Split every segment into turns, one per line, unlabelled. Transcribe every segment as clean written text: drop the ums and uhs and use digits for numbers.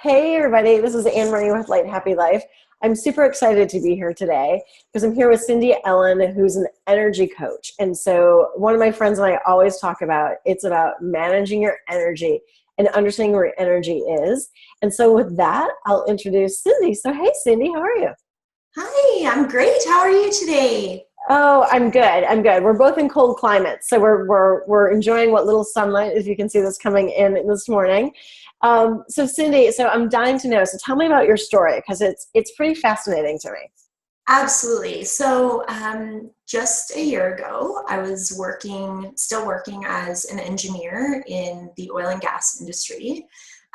Hey everybody, this is Anne Marie with Light Happy Life. I'm super excited to be here today because I'm here with Cindy Ellen, who's an energy coach. And so one of my friends and I always talk about, it's about managing your energy and understanding where your energy is. And so with that, I'll introduce Cindy. So hey Cindy, how are you?
Hi, I'm great. How are you today?
Oh, I'm good. I'm good. We're both in cold climates, so we're enjoying what little sunlight, if you can see this coming in this morning. So Cindy, so I'm dying to know. So tell me about your story because it's pretty fascinating to me.
Absolutely. Just a year ago, I was still working as an engineer in the oil and gas industry.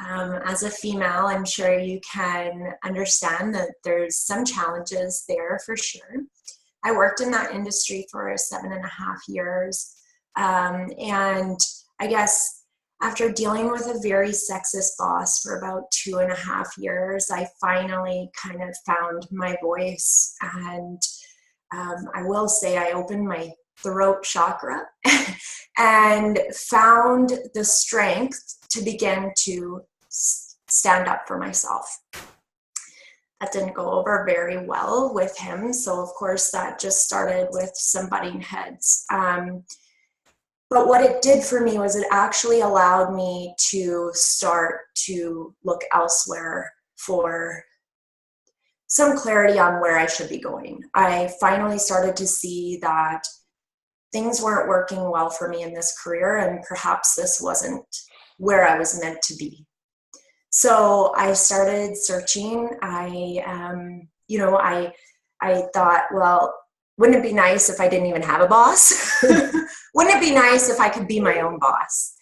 As a female, I'm sure you can understand that there's some challenges there for sure. I worked in that industry for 7.5 years. And I guess after dealing with a very sexist boss for about 2.5 years, I finally kind of found my voice. And I will say I opened my throat chakra and found the strength to begin to stand up for myself. That didn't go over very well with him. So of course that just started with some butting heads. But what it did for me was it actually allowed me to start to look elsewhere for some clarity on where I should be going. I finally started to see that things weren't working well for me in this career, and perhaps this wasn't where I was meant to be. So I started searching. I thought, well, wouldn't it be nice if I didn't even have a boss? Wouldn't it be nice if I could be my own boss?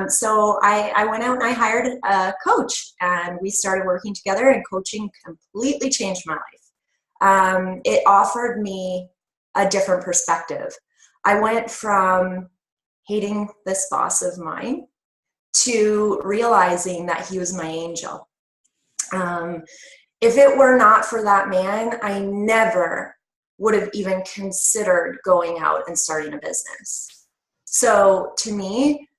So I went out and I hired a coach, and we started working together, and coaching completely changed my life. It offered me a different perspective. I went from hating this boss of mine to realizing that he was my angel. If it were not for that man, I never would have even considered going out and starting a business. So to me,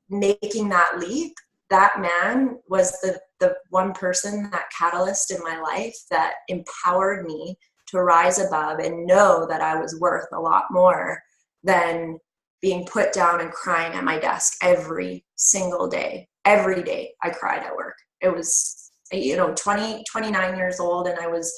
making that leap, that man was the one person, that catalyst in my life that empowered me to rise above and know that I was worth a lot more than being put down and crying at my desk every single day. Every day I cried at work. It was, 29 years old, and I was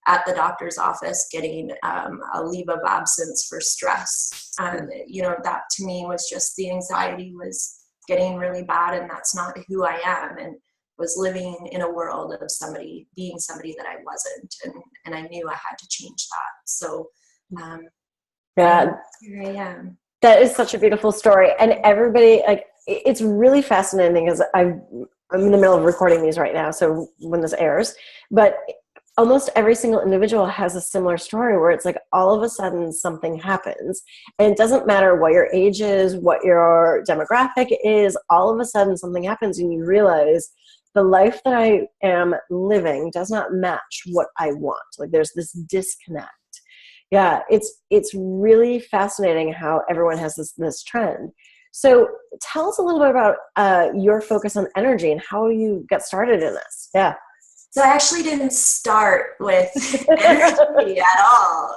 at the doctor's office getting a leave of absence for stress. That to me was just, the anxiety was getting really bad, and that's not who I am, and was living in a world of being somebody that I wasn't. And I knew I had to change that. So
Yeah,
here I am.
that is such a beautiful story, and everybody it's really fascinating because I'm in the middle of recording these right now, so when this airs, but almost every single individual has a similar story where it's like all of a sudden something happens, and it doesn't matter what your age is, what your demographic is, all of a sudden something happens and you realize the life that I am living does not match what I want. Like there's this disconnect. Yeah, it's really fascinating how everyone has this trend. So tell us a little bit about your focus on energy and how you got started in this. Yeah.
So I actually didn't start with energy at all.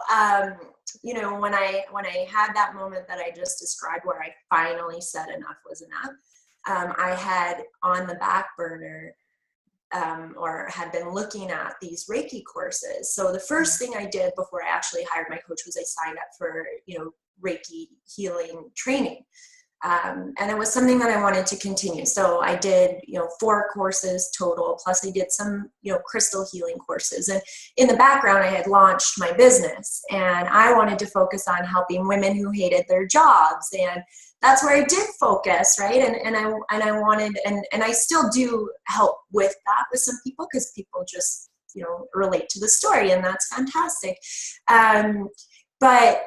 When I had that moment that I just described, where I finally said enough was enough, I had on the back burner or had been looking at these Reiki courses. So the first thing I did before I actually hired my coach was I signed up for, Reiki healing training. And it was something that I wanted to continue. So I did, 4 courses total, plus I did some, crystal healing courses. And in the background, I had launched my business, and I wanted to focus on helping women who hated their jobs. And that's where I did focus, right? And I wanted, and I still do help with that with some people, because people just, relate to the story, and that's fantastic. But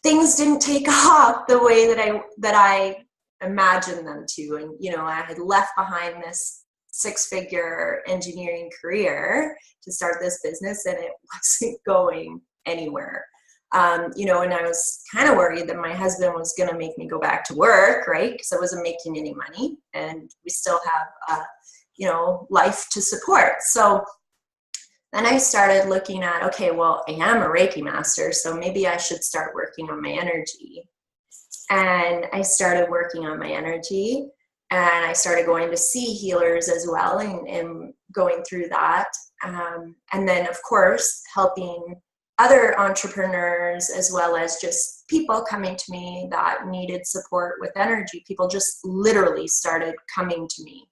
things didn't take off the way that I imagined them to. And, I had left behind this 6-figure engineering career to start this business, and it wasn't going anywhere. And I was kind of worried that my husband was going to make me go back to work, right? Because I wasn't making any money, and we still have life to support. So then I started looking at, okay, well, I am a Reiki master, so maybe I should start working on my energy. And I started working on my energy, and I started going to see healers as well, and going through that. And then, of course, helping other entrepreneurs, as well as just people coming to me that needed support with energy. People just literally started coming to me.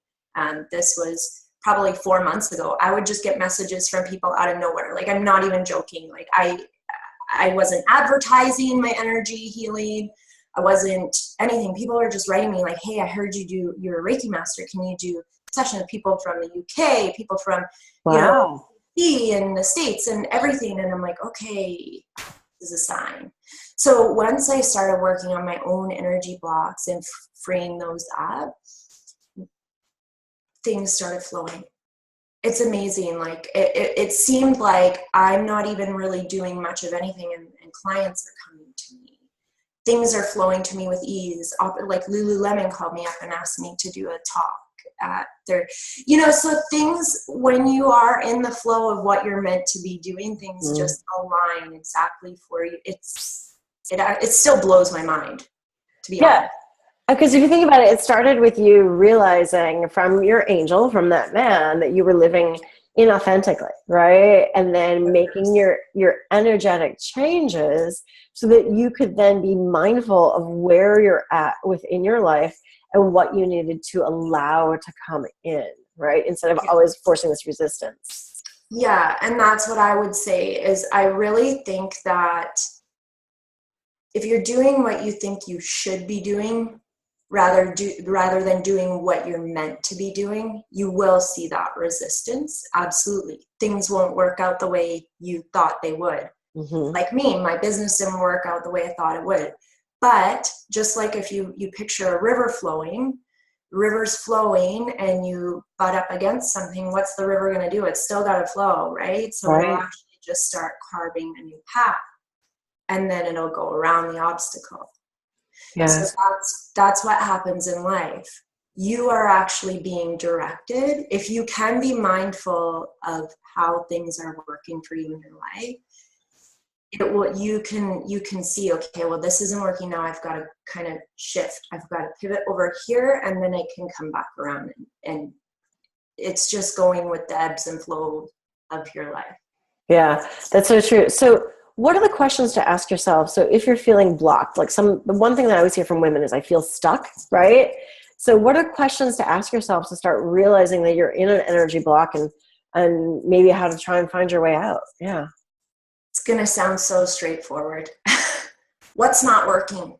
This was probably 4 months ago. I would just get messages from people out of nowhere. Like, I'm not even joking. Like, I wasn't advertising my energy healing. I wasn't anything. People are just writing me like, hey, I heard you're a Reiki master. Can you do a session with people from the UK, people from,
Wow.
in the States and everything? And I'm like, okay, this is a sign. So once I started working on my own energy blocks and freeing those up, things started flowing. It's amazing. Like it seemed like I'm not even really doing much of anything, and clients are coming to me. Things are flowing to me with ease. Like Lululemon called me up and asked me to do a talk at their, so things, when you are in the flow of what you're meant to be doing, things just align exactly for you. It still blows my mind, to be honest.
Because if you think about it, it started with you realizing from your angel, from that man, that you were living inauthentically, right? And then making your energetic changes so that you could then be mindful of where you're at within your life and what you needed to allow to come in, right? Instead of always forcing this resistance.
Yeah, and that's what I would say is I really think that if you're doing what you think you should be doing, rather than doing what you're meant to be doing, you will see that resistance. Absolutely. Things won't work out the way you thought they would.
Mm-hmm.
Like me, my business didn't work out the way I thought it would. But just like if you picture a river flowing, river's flowing and you butt up against something, what's the river going to do? It's still got to flow, right? So it'll actually just start carving a new path, and then it'll go around the obstacle.
Yes.
So that's what happens in life. You are actually being directed. If you can be mindful of how things are working for you in your life, you can see, okay, well, this isn't working now. I've got to kind of shift. I've got to pivot over here, and then I can come back around. And it's just going with the ebbs and flow of your life.
Yeah, that's so true. So what are the questions to ask yourself? So if you're feeling blocked, like the one thing that I always hear from women is I feel stuck, right? So what are questions to ask yourself to start realizing that you're in an energy block, and maybe how to try and find your way out? Yeah.
It's going to sound so straightforward. What's not working?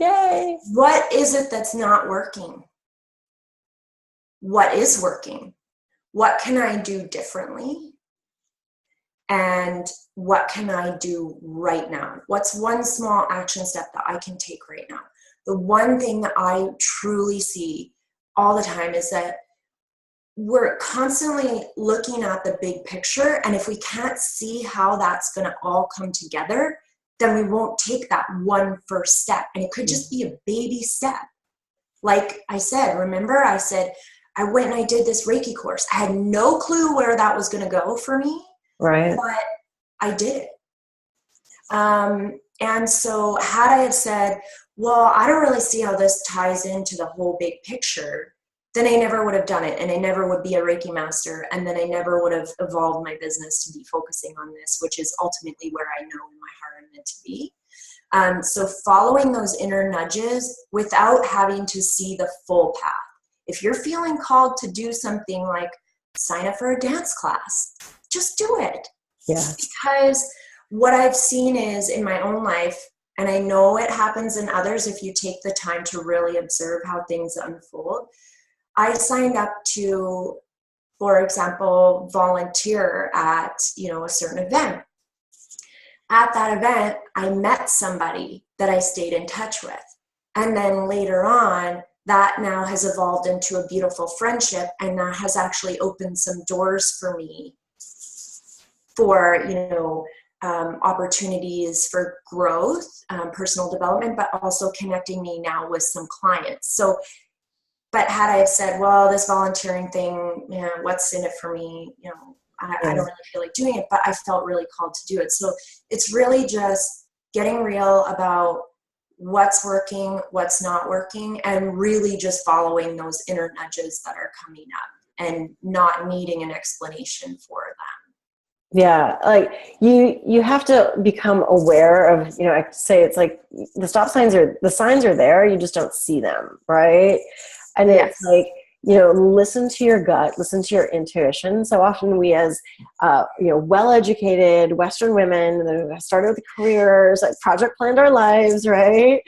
Yay.
What is it that's not working? What is working? What can I do differently? And what can I do right now? What's one small action step that I can take right now? The one thing that I truly see all the time is that we're constantly looking at the big picture, and if we can't see how that's going to all come together, then we won't take that one first step. And it could just be a baby step. Like I said, remember I said, I went and I did this Reiki course. I had no clue where that was going to go for me.
Right.
But I did it. And so had I have said, well, I don't really see how this ties into the whole big picture, then I never would have done it. And I never would be a Reiki master. And then I never would have evolved my business to be focusing on this, which is ultimately where I know in my heart I'm meant to be. So following those inner nudges without having to see the full path. If you're feeling called to do something like sign up for a dance class, just do it.
Yeah.
Because what I've seen is in my own life, and I know it happens in others if you take the time to really observe how things unfold. I signed up to, for example, volunteer at, a certain event. At that event, I met somebody that I stayed in touch with. And then later on, that now has evolved into a beautiful friendship, and that has actually opened some doors for me for, opportunities for growth, personal development, but also connecting me now with some clients. So But had I have said, well, this volunteering thing, you know, what's in it for me? You know, I don't really feel like doing it, but I felt really called to do it. So it's really just getting real about what's working, what's not working, and really just following those inner nudges that are coming up and not needing an explanation for them.
Yeah, like you have to become aware of, you know, I say it's like the signs are there, you just don't see them, right? And it's like, you know, listen to your gut, listen to your intuition. So often we as, you know, well-educated Western women that have started with careers, like project planned our lives, right?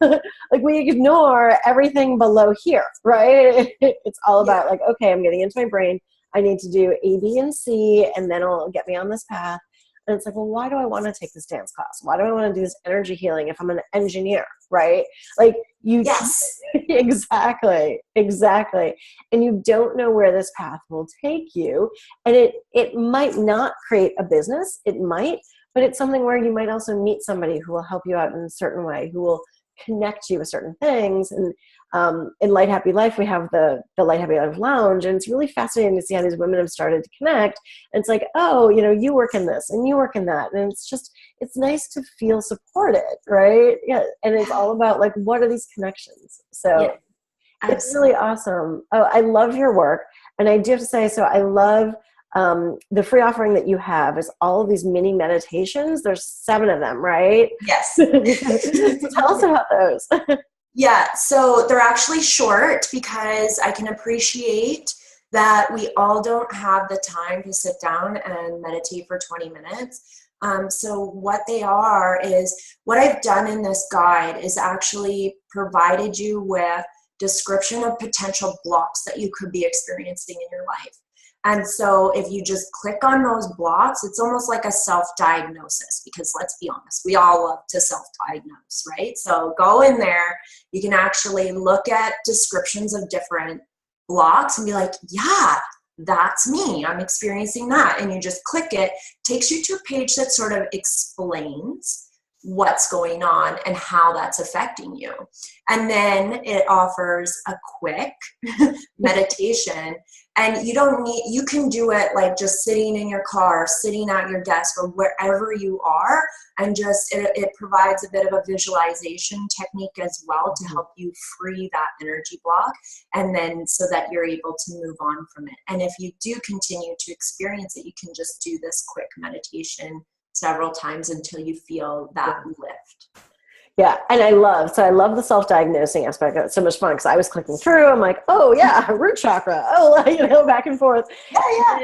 Like we ignore everything below here, right? It's all about like, okay, I'm getting into my brain. I need to do A, B, and C, and then it'll get me on this path. And it's like, well, why do I want to take this dance class? Why do I want to do this energy healing if I'm an engineer, right? Like you, exactly. And you don't know where this path will take you. And it might not create a business. It might, but it's something where you might also meet somebody who will help you out in a certain way, who will connect you with certain things. And in Light Happy Life, we have the Light Happy Life Lounge, and it's really fascinating to see how these women have started to connect. And it's like, oh, you know, you work in this and you work in that, and it's nice to feel supported, right? Yeah, and it's all about like, what are these connections? So it's really awesome. Oh, I love your work, and I do have to say, so I love the free offering that you have is all of these mini meditations. There's 7 of them, right?
Yes.
So tell us about those.
Yeah, so they're actually short because I can appreciate that we all don't have the time to sit down and meditate for 20 minutes. So what they are is, what I've done in this guide is actually provided you with description of potential blocks that you could be experiencing in your life. And so if you just click on those blocks, it's almost like a self-diagnosis, because let's be honest, we all love to self-diagnose, right? So go in there, you can actually look at descriptions of different blocks and be like, yeah, that's me, I'm experiencing that. And you just click it, takes you to a page that sort of explains what's going on and how that's affecting you. And then it offers a quick meditation. And you can do it like just sitting in your car, sitting at your desk, or wherever you are. And just, it provides a bit of a visualization technique as well to help you free that energy block. And then so that you're able to move on from it. And if you do continue to experience it, you can just do this quick meditation several times until you feel that lift.
Yeah, and I love the self-diagnosing aspect. It's so much fun because I was clicking through. I'm like, oh yeah, root chakra. Oh, you know, back and forth. Yeah.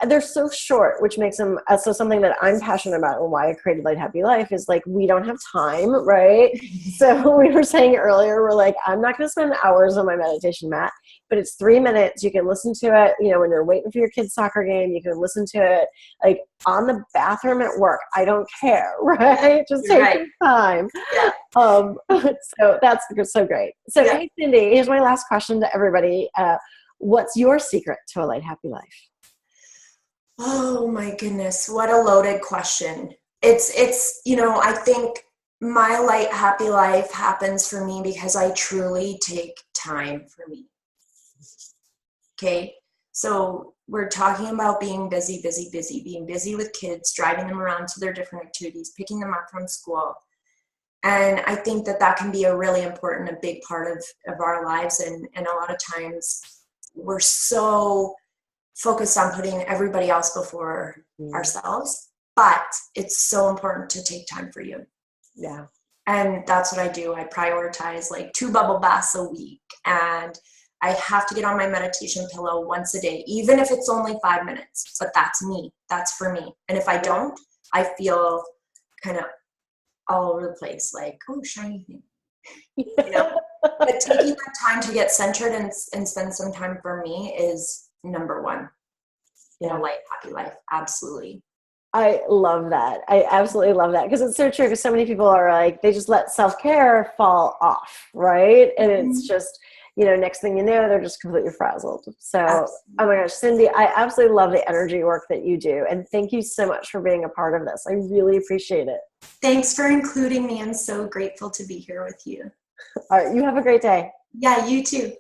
And they're so short, which makes them so something that I'm passionate about, and why I created Light Happy Life is like, we don't have time, right? So we were saying earlier, we're like, I'm not going to spend hours on my meditation mat, but it's 3 minutes. You can listen to it, you know, when you're waiting for your kid's soccer game. You can listen to it like on the bathroom at work. I don't care, right? Just take your time.
Yeah.
So that's so great. So hey, Cindy, here's my last question to everybody. What's your secret to a light, happy life?
Oh my goodness, what a loaded question. It's, you know, I think my light, happy life happens for me because I truly take time for me. Okay. So we're talking about being busy, being busy with kids, driving them around to their different activities, picking them up from school. And I think that can be a really important, a big part of our lives. And a lot of times we're so focused on putting everybody else before ourselves, but it's so important to take time for you.
Yeah.
And that's what I do. I prioritize like 2 bubble baths a week, and I have to get on my meditation pillow once a day, even if it's only 5 minutes, but that's me. That's for me. And if I don't, I feel kind of all over the place, like, oh, shiny thing, you know. But taking that time to get centered and spend some time for me is number one in a light, happy life. Absolutely.
I love that. I absolutely love that, because it's so true. Because so many people are like, they just let self-care fall off, right? And it's just, you know, next thing you know, they're just completely frazzled. So, absolutely. Oh my gosh, Cindy, I absolutely love the energy work that you do. And thank you so much for being a part of this. I really appreciate it.
Thanks for including me. I'm so grateful to be here with you.
All right. You have a great day.
Yeah, you too.